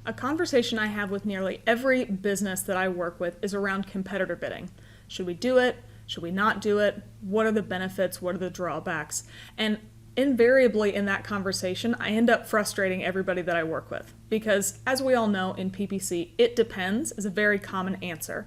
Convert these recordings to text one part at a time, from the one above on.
A conversation I have with nearly every business that I work with is around competitor bidding. Should we do it? Should we not do it? What are the benefits? What are the drawbacks? And invariably in that conversation, I end up frustrating everybody that I work with because, as we all know in PPC, it depends is a very common answer.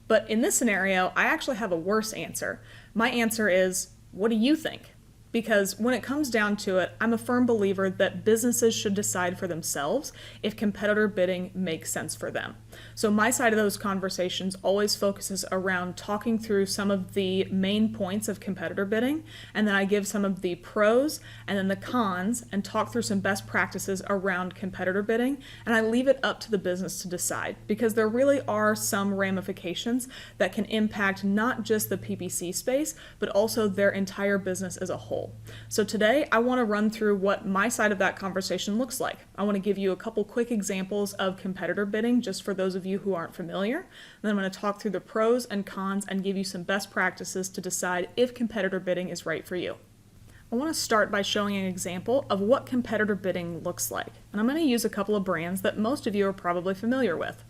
But in this scenario, I actually have a worse answer. My answer is, what do you think? Because when it comes down to it, I'm a firm believer that businesses should decide for themselves if competitor bidding makes sense for them. So my side of those conversations always focuses around talking through some of the main points of competitor bidding, and then I give some of the pros and then the cons and talk through some best practices around competitor bidding, and I leave it up to the business to decide because there really are some ramifications that can impact not just the PPC space, but also their entire business as a whole. So today I want to run through what my side of that conversation looks like. I want to give you a couple quick examples of competitor bidding just for those of you who aren't familiar. Then I'm going to talk through the pros and cons and give you some best practices to decide if competitor bidding is right for you. I want to start by showing an example of what competitor bidding looks like. And I'm going to use a couple of brands that most of you are probably familiar with.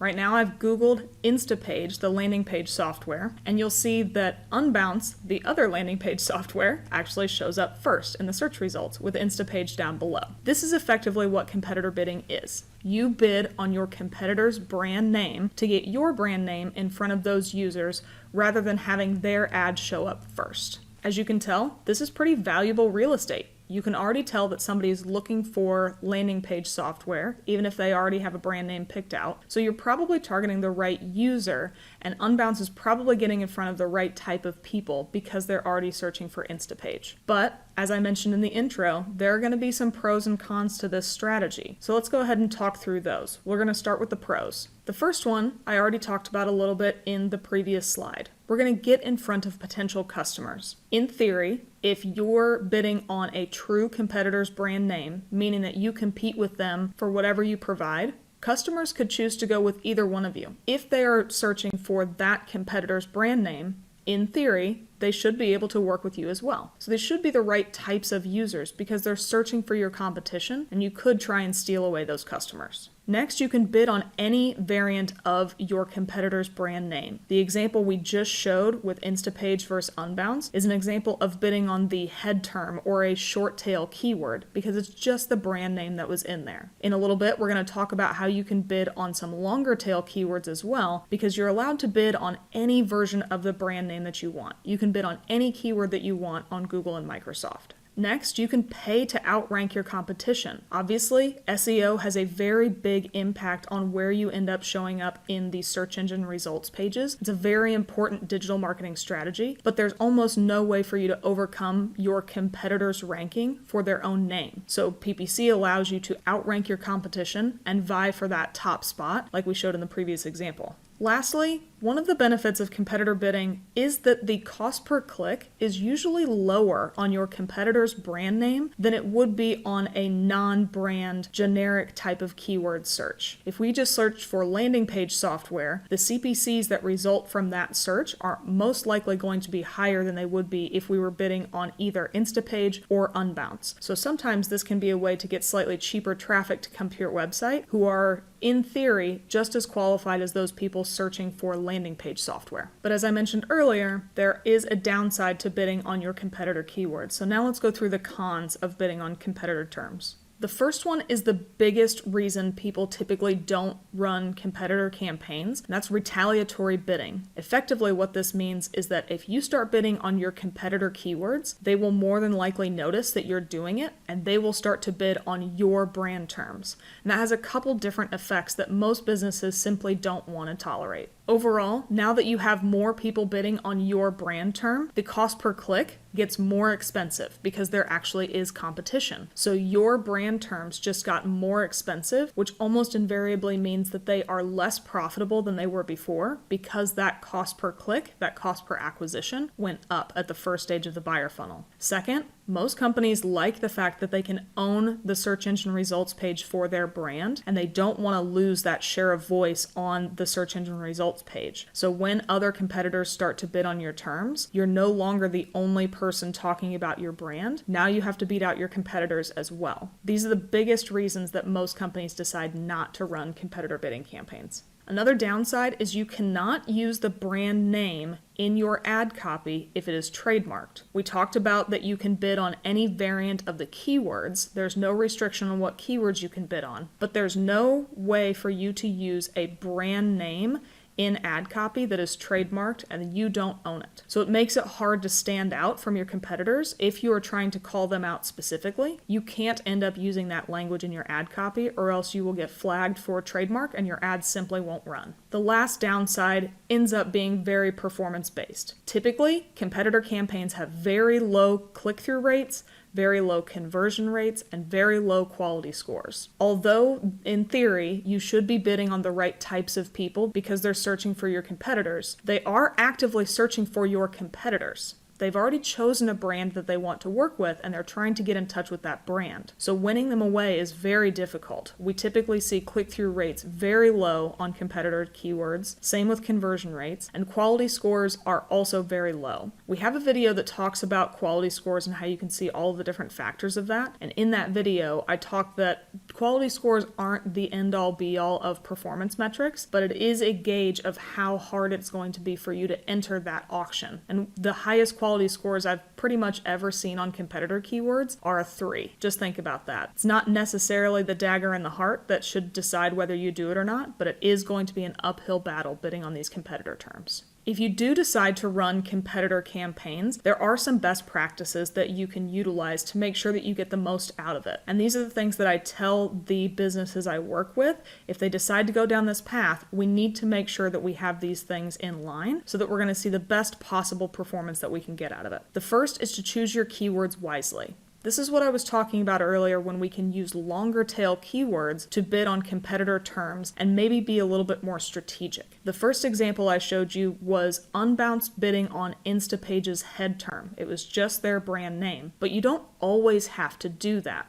Right now I've Googled Instapage, the landing page software, and you'll see that Unbounce, the other landing page software, actually shows up first in the search results with Instapage down below. This is effectively what competitor bidding is. You bid on your competitor's brand name to get your brand name in front of those users rather than having their ad show up first. As you can tell, this is pretty valuable real estate. You can already tell that somebody is looking for landing page software, even if they already have a brand name picked out. So you're probably targeting the right user, and Unbounce is probably getting in front of the right type of people because they're already searching for Instapage. But as I mentioned in the intro, there are going to be some pros and cons to this strategy. So let's go ahead and talk through those. We're going to start with the pros. The first one I already talked about a little bit in the previous slide. We're going to get in front of potential customers. In theory, if you're bidding on a true competitor's brand name, meaning that you compete with them for whatever you provide, customers could choose to go with either one of you. If they are searching for that competitor's brand name, in theory, they should be able to work with you as well. So they should be the right types of users because they're searching for your competition and you could try and steal away those customers. Next, you can bid on any variant of your competitor's brand name. The example we just showed with Instapage versus Unbounce is an example of bidding on the head term or a short tail keyword because it's just the brand name that was in there. In a little bit, we're going to talk about how you can bid on some longer tail keywords as well because you're allowed to bid on any version of the brand name that you want. You can bid on any keyword that you want on Google and Microsoft. Next, you can pay to outrank your competition. Obviously, SEO has a very big impact on where you end up showing up in the search engine results pages. It's a very important digital marketing strategy, but there's almost no way for you to overcome your competitor's ranking for their own name. So PPC allows you to outrank your competition and vie for that top spot, like we showed in the previous example. Lastly, one of the benefits of competitor bidding is that the cost per click is usually lower on your competitor's brand name than it would be on a non-brand generic type of keyword search. If we just search for landing page software, the CPCs that result from that search are most likely going to be higher than they would be if we were bidding on either Instapage or Unbounce. So sometimes this can be a way to get slightly cheaper traffic to come to your website who are, in theory, just as qualified as those people searching for landing page software. But as I mentioned earlier, there is a downside to bidding on your competitor keywords. So now let's go through the cons of bidding on competitor terms. The first one is the biggest reason people typically don't run competitor campaigns, and that's retaliatory bidding. Effectively, what this means is that if you start bidding on your competitor keywords, they will more than likely notice that you're doing it, and they will start to bid on your brand terms. And that has a couple different effects that most businesses simply don't want to tolerate. Overall, now that you have more people bidding on your brand term, the cost per click gets more expensive because there actually is competition. So your brand terms just got more expensive, which almost invariably means that they are less profitable than they were before because that cost per click, that cost per acquisition, went up at the first stage of the buyer funnel. Second, Most companies like the fact that they can own the search engine results page for their brand, and they don't want to lose that share of voice on the search engine results page. So when other competitors start to bid on your terms, you're no longer the only person talking about your brand. Now you have to beat out your competitors as well. These are the biggest reasons that most companies decide not to run competitor bidding campaigns. Another downside is you cannot use the brand name in your ad copy if it is trademarked. We talked about that you can bid on any variant of the keywords. There's no restriction on what keywords you can bid on, but there's no way for you to use a brand name in ad copy that is trademarked and you don't own it. So it makes it hard to stand out from your competitors if you are trying to call them out specifically. You can't end up using that language in your ad copy, or else you will get flagged for trademark and your ad simply won't run. The last downside ends up being very performance-based. Typically, competitor campaigns have very low click-through rates, very low conversion rates, and very low quality scores. Although, in theory, you should be bidding on the right types of people because they're searching for your competitors, they are actively searching for your competitors. They've already chosen a brand that they want to work with, and they're trying to get in touch with that brand. So winning them away is very difficult. We typically see click-through rates very low on competitor keywords, same with conversion rates, and quality scores are also very low. We have a video that talks about quality scores and how you can see all of the different factors of that, and in that video I talked that quality scores aren't the end-all be-all of performance metrics, but it is a gauge of how hard it's going to be for you to enter that auction. And the highest quality scores I've pretty much ever seen on competitor keywords are a 3. Just think about that. It's not necessarily the dagger in the heart that should decide whether you do it or not, but it is going to be an uphill battle bidding on these competitor terms. If you do decide to run competitor campaigns, there are some best practices that you can utilize to make sure that you get the most out of it. And these are the things that I tell the businesses I work with. If they decide to go down this path, we need to make sure that we have these things in line so that we're going to see the best possible performance that we can get out of it. The first is to choose your keywords wisely. This is what I was talking about earlier when we can use longer tail keywords to bid on competitor terms and maybe be a little bit more strategic. The first example I showed you was unbounced bidding on Instapage's head term. It was just their brand name, but you don't always have to do that.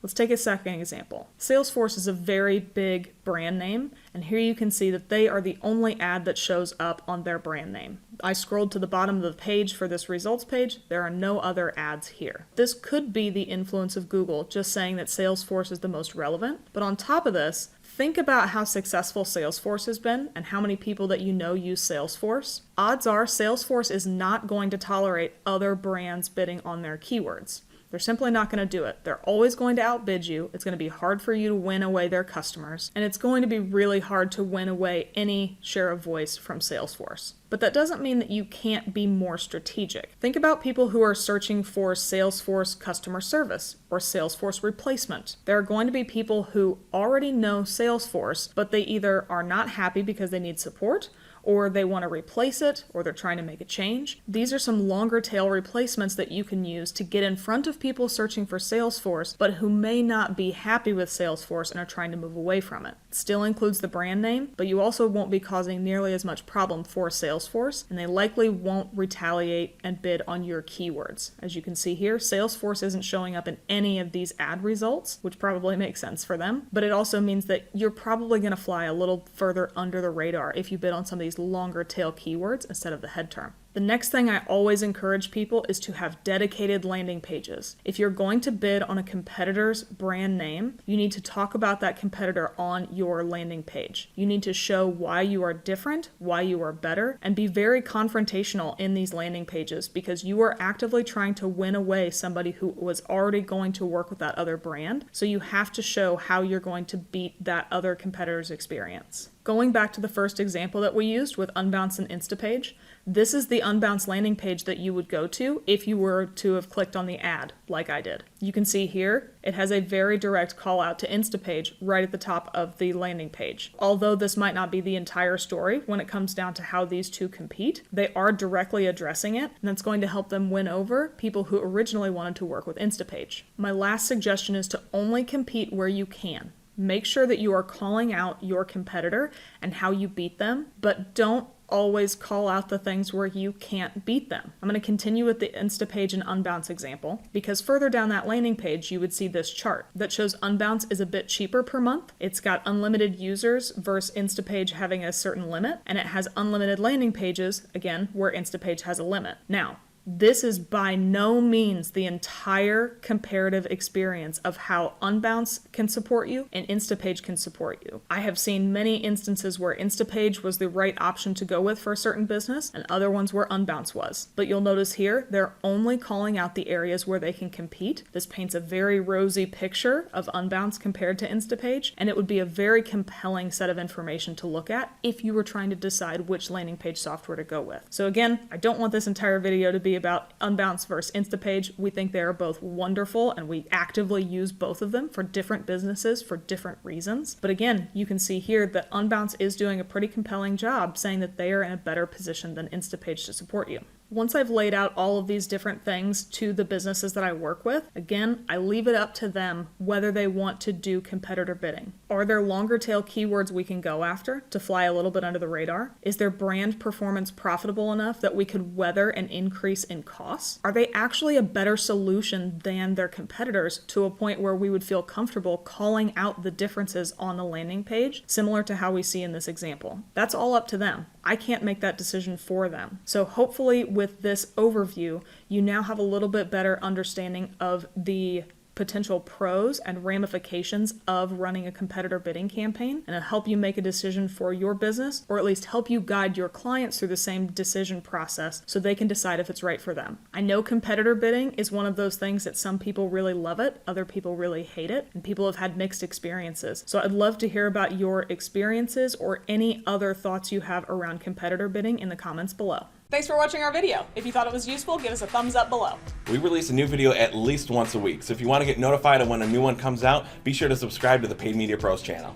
Let's take a second example. Salesforce is a very big brand name, and here you can see that they are the only ad that shows up on their brand name. I scrolled to the bottom of the page for this results page. There are no other ads here. This could be the influence of Google just saying that Salesforce is the most relevant, but on top of this, think about how successful Salesforce has been and how many people that you know use Salesforce. Odds are Salesforce is not going to tolerate other brands bidding on their keywords. They're simply not going to do it. They're always going to outbid you. It's going to be hard for you to win away their customers, and it's going to be really hard to win away any share of voice from Salesforce. But that doesn't mean that you can't be more strategic. Think about people who are searching for Salesforce customer service or Salesforce replacement. There are going to be people who already know Salesforce, but they either are not happy because they need support, or they want to replace it, or they're trying to make a change. These are some longer tail replacements that you can use to get in front of people searching for Salesforce, but who may not be happy with Salesforce and are trying to move away from it. It still includes the brand name, but you also won't be causing nearly as much problem for Salesforce, and they likely won't retaliate and bid on your keywords. As you can see here, Salesforce isn't showing up in any of these ad results, which probably makes sense for them, but it also means that you're probably going to fly a little further under the radar if you bid on some of these longer tail keywords instead of the head term. The next thing I always encourage people is to have dedicated landing pages. If you're going to bid on a competitor's brand name, you need to talk about that competitor on your landing page. You need to show why you are different, why you are better, and be very confrontational in these landing pages because you are actively trying to win away somebody who was already going to work with that other brand. So you have to show how you're going to beat that other competitor's experience. Going back to the first example that we used with Unbounce and Instapage, this is the Unbounce landing page that you would go to if you were to have clicked on the ad like I did. You can see here, it has a very direct call out to Instapage right at the top of the landing page. Although this might not be the entire story when it comes down to how these two compete, they are directly addressing it, and that's going to help them win over people who originally wanted to work with Instapage. My last suggestion is to only compete where you can. Make sure that you are calling out your competitor and how you beat them, but don't always call out the things where you can't beat them. I'm going to continue with the Instapage and Unbounce example, because further down that landing page, you would see this chart that shows Unbounce is a bit cheaper per month. It's got unlimited users versus Instapage having a certain limit, and it has unlimited landing pages, again, where Instapage has a limit. Now, this is by no means the entire comparative experience of how Unbounce can support you and Instapage can support you. I have seen many instances where Instapage was the right option to go with for a certain business and other ones where Unbounce was. But you'll notice here, they're only calling out the areas where they can compete. This paints a very rosy picture of Unbounce compared to Instapage, and it would be a very compelling set of information to look at if you were trying to decide which landing page software to go with. So again, I don't want this entire video to be about Unbounce versus Instapage. We think they are both wonderful and we actively use both of them for different businesses for different reasons. But again, you can see here that Unbounce is doing a pretty compelling job saying that they are in a better position than Instapage to support you. Once I've laid out all of these different things to the businesses that I work with, again, I leave it up to them whether they want to do competitor bidding. Are there longer tail keywords we can go after to fly a little bit under the radar? Is their brand performance profitable enough that we could weather an increase in costs? Are they actually a better solution than their competitors to a point where we would feel comfortable calling out the differences on the landing page, similar to how we see in this example? That's all up to them. I can't make that decision for them. So hopefully with this overview, you now have a little bit better understanding of the potential pros and ramifications of running a competitor bidding campaign, and it'll help you make a decision for your business, or at least help you guide your clients through the same decision process so they can decide if it's right for them. I know competitor bidding is one of those things that some people really love it, other people really hate it, and people have had mixed experiences. So I'd love to hear about your experiences or any other thoughts you have around competitor bidding in the comments below. Thanks for watching our video. If you thought it was useful, give us a thumbs up below. We release a new video at least once a week, so if you want to get notified of when a new one comes out, be sure to subscribe to the Paid Media Pros channel.